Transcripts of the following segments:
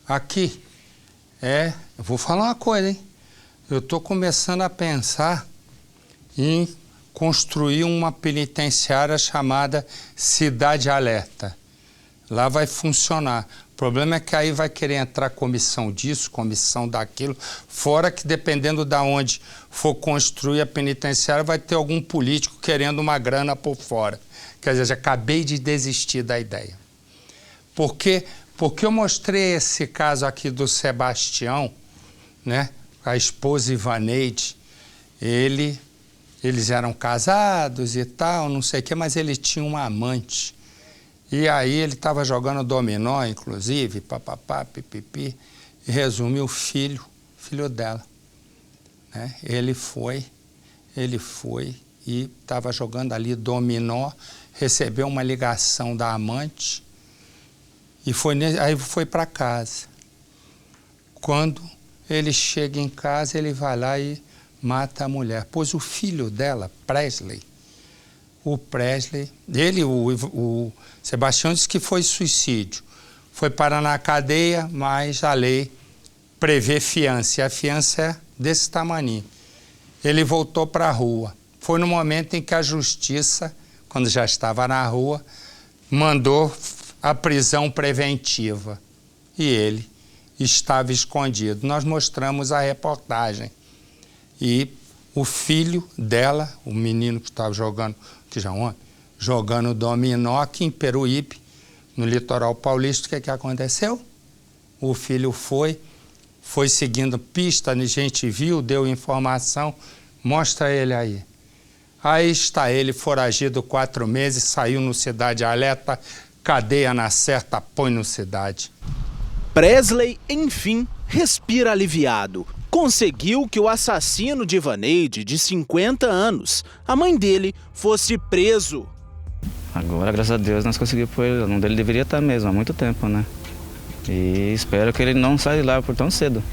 Aqui, eu vou falar uma coisa, hein? Eu estou começando a pensar em construir uma penitenciária chamada Cidade Alerta. Lá vai funcionar. O problema é que aí vai querer entrar comissão disso, comissão daquilo, fora que dependendo de onde for construir a penitenciária, vai ter algum político querendo uma grana por fora. Quer dizer, já acabei de desistir da ideia. Porque eu mostrei esse caso aqui do Sebastião, né? A esposa Ivaneide, eles eram casados e tal, não sei o quê, mas ele tinha uma amante. E aí ele estava jogando dominó, inclusive, papapá, pipipi, e resumiu o filho dela. Né? Ele foi e estava jogando ali dominó, recebeu uma ligação da amante e aí foi para casa. Quando ele chega em casa, ele vai lá e mata a mulher. Pois o filho dela, Presley, o Sebastião disse que foi suicídio. Foi parar na cadeia, mas a lei prevê fiança, e a fiança é desse tamaninho. Ele voltou para a rua. Foi no momento em que a justiça, quando já estava na rua, mandou a prisão preventiva. E ele estava escondido. Nós mostramos a reportagem. E o filho dela, o menino que estava jogando dominó aqui em Peruíbe, no litoral paulista, o que aconteceu? O filho foi seguindo pista, a gente viu, deu informação, mostra ele aí. Aí está ele, foragido 4 meses, saiu no Cidade Alerta, cadeia na certa, põe no Cidade. Presley, enfim, respira aliviado. Conseguiu que o assassino de Ivaneide, de 50 anos, a mãe dele, fosse preso. Agora, graças a Deus, nós conseguimos pôr ele. O nome dele deveria estar mesmo, há muito tempo, né? E espero que ele não saia de lá por tão cedo.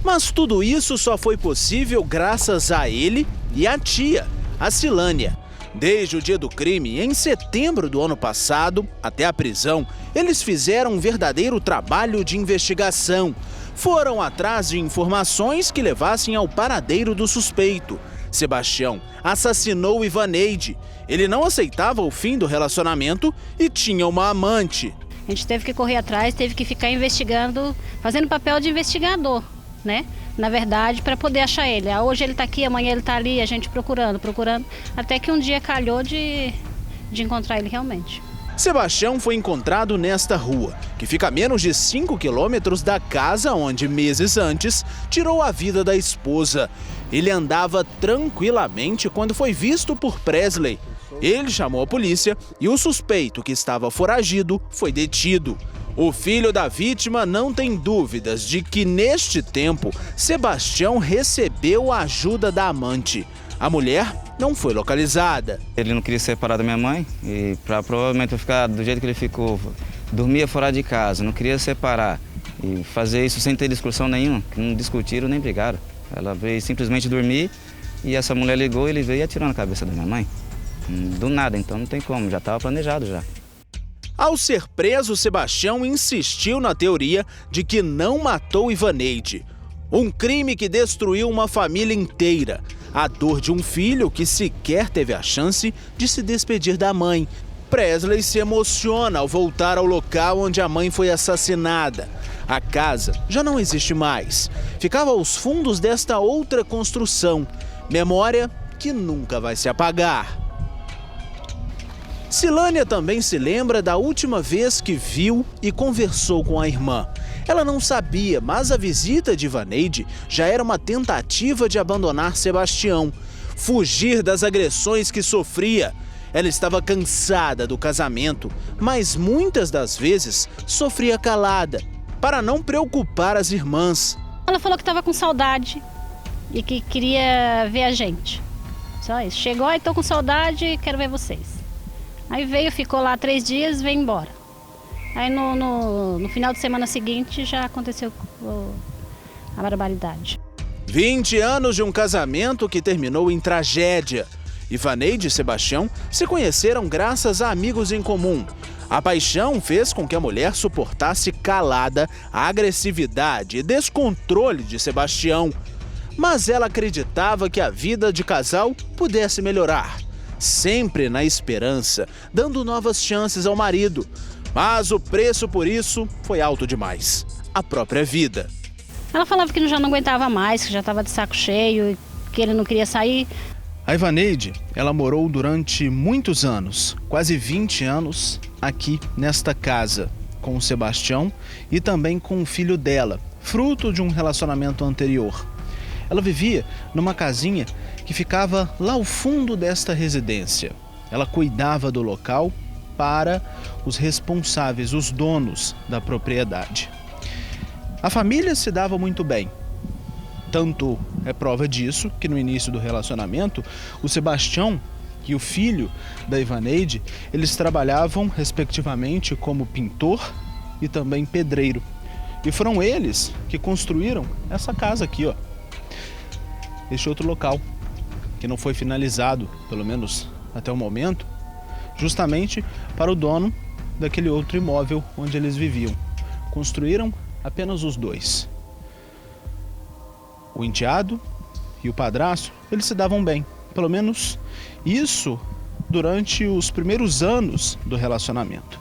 Mas tudo isso só foi possível graças a ele e à tia, a Silânia. Desde o dia do crime, em setembro do ano passado, até a prisão, eles fizeram um verdadeiro trabalho de investigação. Foram atrás de informações que levassem ao paradeiro do suspeito. Sebastião assassinou Ivaneide. Ele não aceitava o fim do relacionamento e tinha uma amante. A gente teve que correr atrás, teve que ficar investigando, fazendo papel de investigador, né? Na verdade, para poder achar ele. Hoje ele está aqui, amanhã ele está ali, a gente procurando, até que um dia calhou de encontrar ele realmente. Sebastião foi encontrado nesta rua, que fica a menos de 5 quilômetros da casa onde, meses antes, tirou a vida da esposa. Ele andava tranquilamente quando foi visto por Presley. Ele chamou a polícia e o suspeito, que estava foragido, foi detido. O filho da vítima não tem dúvidas de que, neste tempo, Sebastião recebeu a ajuda da amante. A mulher não foi localizada. Ele não queria se separar da minha mãe e provavelmente ficar do jeito que ele ficou, dormia fora de casa, não queria separar e fazer isso sem ter discussão nenhuma, que não discutiram nem brigaram. Ela veio simplesmente dormir e essa mulher ligou e ele veio e atirou na cabeça da minha mãe. Do nada, então não tem como, já estava planejado já. Ao ser preso, Sebastião insistiu na teoria de que não matou Ivaneide. Um crime que destruiu uma família inteira. A dor de um filho que sequer teve a chance de se despedir da mãe. Presley se emociona ao voltar ao local onde a mãe foi assassinada. A casa já não existe mais. Ficava aos fundos desta outra construção. Memória que nunca vai se apagar. Silânia também se lembra da última vez que viu e conversou com a irmã. Ela não sabia, mas a visita de Ivaneide já era uma tentativa de abandonar Sebastião, fugir das agressões que sofria. Ela estava cansada do casamento, mas muitas das vezes sofria calada, para não preocupar as irmãs. Ela falou que estava com saudade e que queria ver a gente. Só isso. Chegou, e estou com saudade, quero ver vocês. Aí veio, ficou lá 3 dias, veio embora. Aí no final de semana seguinte já aconteceu a barbaridade. 20 anos de um casamento que terminou em tragédia. Ivaneide e Sebastião se conheceram graças a amigos em comum. A paixão fez com que a mulher suportasse calada a agressividade e descontrole de Sebastião. Mas ela acreditava que a vida de casal pudesse melhorar, sempre na esperança, dando novas chances ao marido. Mas o preço por isso foi alto demais: a própria vida. Ela falava que já não aguentava mais, que já estava de saco cheio, que ele não queria sair. A Ivaneide, ela morou durante muitos anos, quase 20 anos, aqui nesta casa, com o Sebastião e também com o filho dela, fruto de um relacionamento anterior. Ela vivia numa casinha que ficava lá ao fundo desta residência. Ela cuidava do local para os responsáveis, os donos da propriedade. A família se dava muito bem. Tanto é prova disso que no início do relacionamento, o Sebastião e o filho da Ivaneide, eles trabalhavam respectivamente como pintor e também pedreiro. E foram eles que construíram essa casa aqui, ó. Este outro local, que não foi finalizado, pelo menos até o momento, justamente para o dono daquele outro imóvel onde eles viviam. Construíram apenas os dois. O enteado e o padrasto, eles se davam bem. Pelo menos isso durante os primeiros anos do relacionamento.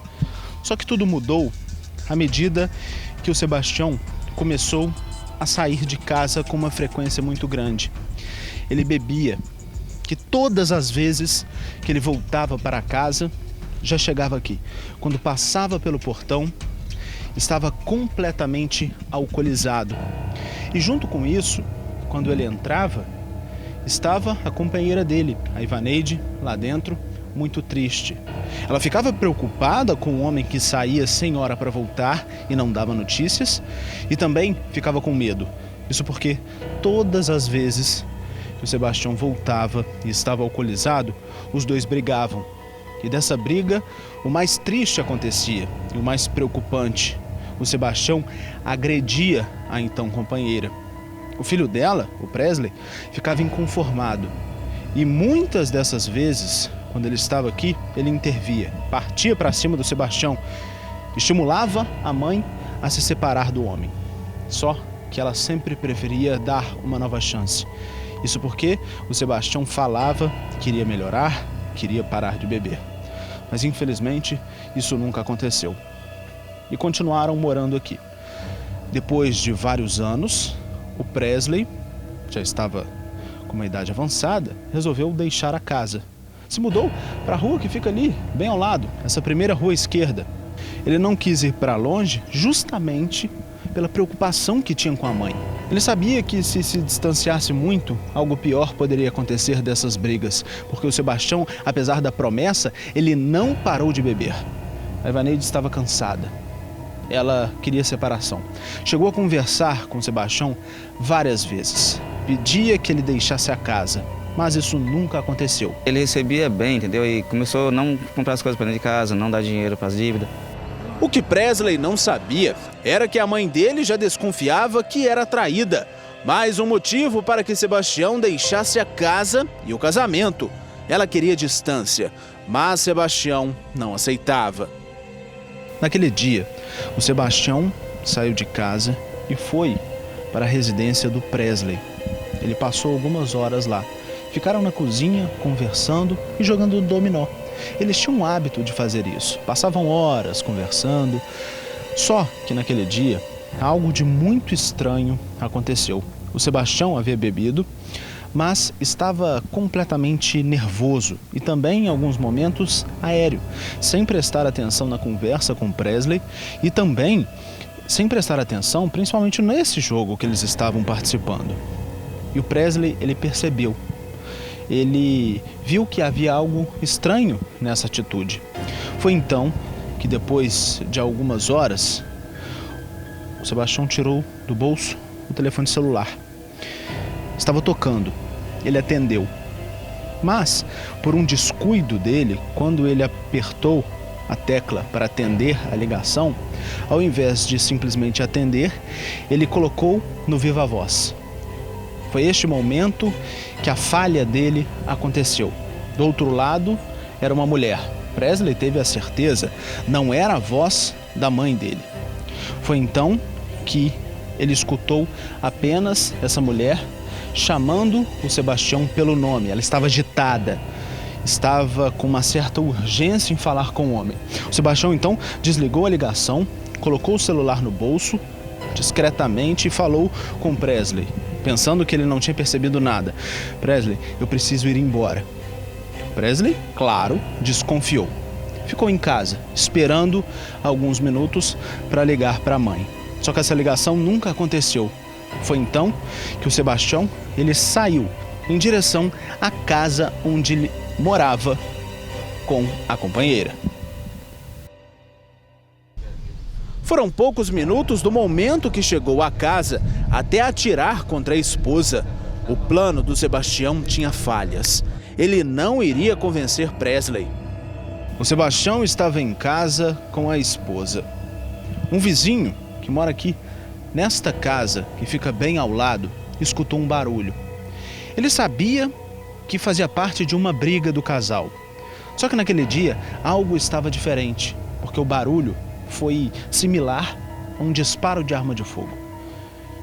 Só que tudo mudou à medida que o Sebastião começou a sair de casa com uma frequência muito grande. Ele bebia, que todas as vezes que ele voltava para casa, já chegava aqui. Quando passava pelo portão, estava completamente alcoolizado. E junto com isso, quando ele entrava, estava a companheira dele, a Ivaneide, lá dentro, muito triste. Ela ficava preocupada com o homem que saía sem hora para voltar e não dava notícias, e também ficava com medo. Isso porque todas as vezes que o Sebastião voltava e estava alcoolizado, os dois brigavam. E dessa briga, o mais triste acontecia e o mais preocupante: o Sebastião agredia a então companheira. O filho dela, o Presley, ficava inconformado. E muitas dessas vezes, quando ele estava aqui, ele intervia, partia para cima do Sebastião, estimulava a mãe a se separar do homem. Só que ela sempre preferia dar uma nova chance. Isso porque o Sebastião falava que queria melhorar, queria parar de beber. Mas infelizmente isso nunca aconteceu. E continuaram morando aqui. Depois de vários anos, o Presley, já estava com uma idade avançada, resolveu deixar a casa. Se mudou para a rua que fica ali, bem ao lado, essa primeira rua esquerda. Ele não quis ir para longe justamente pela preocupação que tinha com a mãe. Ele sabia que se distanciasse muito, algo pior poderia acontecer dessas brigas, porque o Sebastião, apesar da promessa, ele não parou de beber. A Ivaneide estava cansada. Ela queria separação. Chegou a conversar com o Sebastião várias vezes. Pedia que ele deixasse a casa, mas isso nunca aconteceu. Ele recebia bem, entendeu? E começou a não comprar as coisas para dentro de casa, não dar dinheiro para as dívidas. O que Presley não sabia era que a mãe dele já desconfiava que era traída. Mais um motivo para que Sebastião deixasse a casa e o casamento. Ela queria distância, mas Sebastião não aceitava. Naquele dia, o Sebastião saiu de casa e foi para a residência do Presley. Ele passou algumas horas lá. Ficaram na cozinha, conversando e jogando dominó. Eles tinham o hábito de fazer isso. Passavam horas conversando. Só que naquele dia, algo de muito estranho aconteceu. O Sebastião havia bebido, mas estava completamente nervoso e também, em alguns momentos, aéreo, sem prestar atenção na conversa com Presley e também sem prestar atenção, principalmente nesse jogo que eles estavam participando. E o Presley, ele percebeu. Ele viu que havia algo estranho nessa atitude. Foi então que, depois de algumas horas, o Sebastião tirou do bolso o telefone celular. Estava tocando. Ele atendeu. Mas, por um descuido dele, quando ele apertou a tecla para atender a ligação, ao invés de simplesmente atender, ele colocou no viva voz. Foi este momento que a falha dele aconteceu. Do outro lado era uma mulher. Presley teve a certeza, não era a voz da mãe dele. Foi então que ele escutou apenas essa mulher chamando o Sebastião pelo nome. Ela estava agitada, estava com uma certa urgência em falar com o homem. O Sebastião então desligou a ligação, colocou o celular no bolso discretamente e falou com Presley, pensando que ele não tinha percebido nada. Presley, eu preciso ir embora. Presley, claro, desconfiou. Ficou em casa, esperando alguns minutos para ligar para a mãe. Só que essa ligação nunca aconteceu. Foi então que o Sebastião ele saiu em direção à casa onde ele morava com a companheira. Foram poucos minutos do momento que chegou à casa até atirar contra a esposa. O plano do Sebastião tinha falhas. Ele não iria convencer Presley. O Sebastião estava em casa com a esposa. Um vizinho que mora aqui, nesta casa, que fica bem ao lado, escutou um barulho. Ele sabia que fazia parte de uma briga do casal. Só que naquele dia, algo estava diferente, porque o barulho foi similar a um disparo de arma de fogo.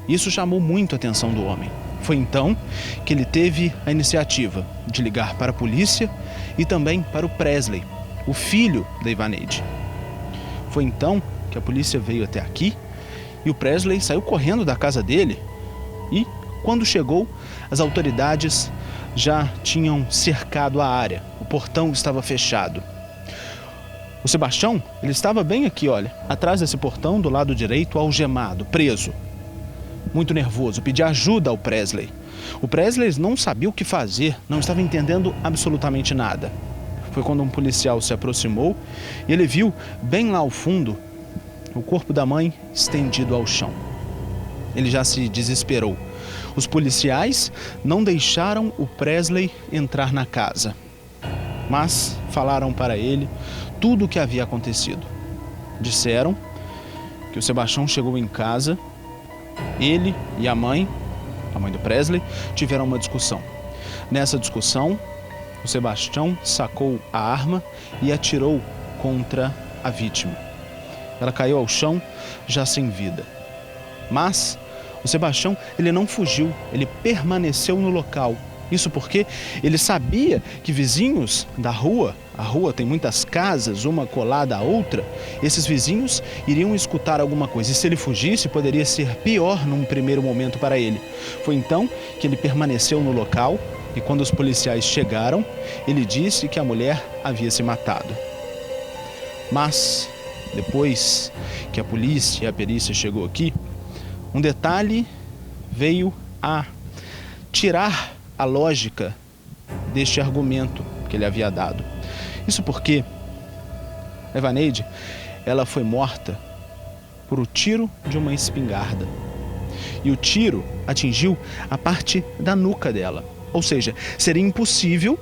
Isso chamou muito a atenção do homem. Foi então que ele teve a iniciativa de ligar para a polícia e também para o Presley, o filho da Ivaneide. Foi então que a polícia veio até aqui e o Presley saiu correndo da casa dele e, quando chegou, as autoridades já tinham cercado a área. O portão estava fechado. O Sebastião, ele estava bem aqui, olha, atrás desse portão, do lado direito, algemado, preso. Muito nervoso, pedia ajuda ao Presley. O Presley não sabia o que fazer, não estava entendendo absolutamente nada. Foi quando um policial se aproximou e ele viu, bem lá ao fundo, o corpo da mãe estendido ao chão. Ele já se desesperou. Os policiais não deixaram o Presley entrar na casa, mas falaram para ele tudo o que havia acontecido. Disseram que o Sebastião chegou em casa, ele e a mãe do Presley, tiveram uma discussão. Nessa discussão, o Sebastião sacou a arma e atirou contra a vítima. Ela caiu ao chão, já sem vida. Mas o Sebastião, ele não fugiu, ele permaneceu no local. Isso porque ele sabia que vizinhos da rua, a rua tem muitas casas, uma colada à outra, esses vizinhos iriam escutar alguma coisa. E se ele fugisse, poderia ser pior num primeiro momento para ele. Foi então que ele permaneceu no local e quando os policiais chegaram, ele disse que a mulher havia se matado. Mas, depois que a polícia e a perícia chegou aqui, um detalhe veio a tirar a lógica deste argumento que ele havia dado. Isso porque a Ivaneide, ela foi morta por o tiro de uma espingarda. E o tiro atingiu a parte da nuca dela. Ou seja, seria impossível,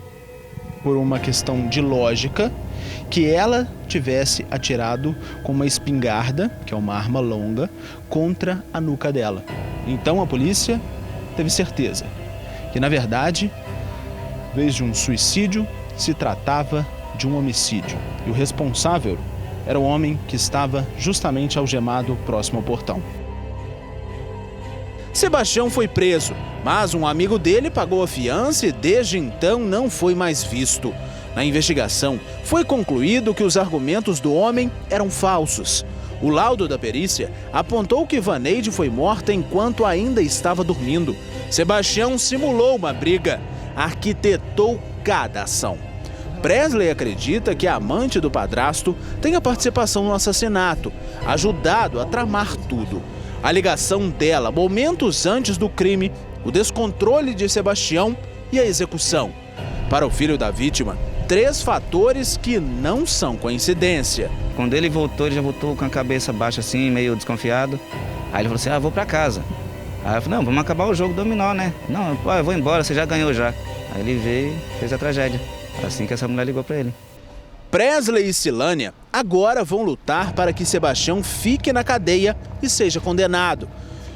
por uma questão de lógica, que ela tivesse atirado com uma espingarda, que é uma arma longa, contra a nuca dela. Então a polícia teve certeza que, na verdade, em vez de um suicídio, se tratava de um homicídio. E o responsável era o homem que estava justamente algemado próximo ao portão. Sebastião foi preso, mas um amigo dele pagou a fiança e desde então não foi mais visto. Na investigação, foi concluído que os argumentos do homem eram falsos. O laudo da perícia apontou que Ivaneide foi morta enquanto ainda estava dormindo. Sebastião simulou uma briga, arquitetou cada ação. Presley acredita que a amante do padrasto tenha participação no assassinato, ajudado a tramar tudo. A ligação dela momentos antes do crime, o descontrole de Sebastião e a execução. Para o filho da vítima, 3 fatores que não são coincidência. Quando ele voltou, ele já voltou com a cabeça baixa assim, meio desconfiado. Aí ele falou assim, vou pra casa. Aí eu falei, não, vamos acabar o jogo dominó, né? Não, eu vou embora, você já ganhou já. Aí ele veio e fez a tragédia. Assim que essa mulher ligou pra ele. Presley e Silânia agora vão lutar para que Sebastião fique na cadeia e seja condenado.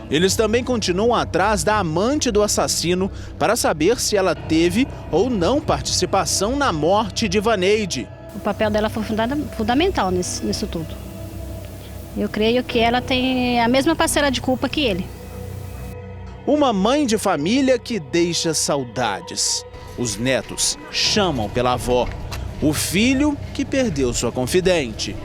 Eles também continuam atrás da amante do assassino para saber se ela teve ou não participação na morte de Vaneide. O papel dela foi fundamental nisso tudo. Eu creio que ela tem a mesma parcela de culpa que ele. Uma mãe de família que deixa saudades. Os netos chamam pela avó. O filho que perdeu sua confidente.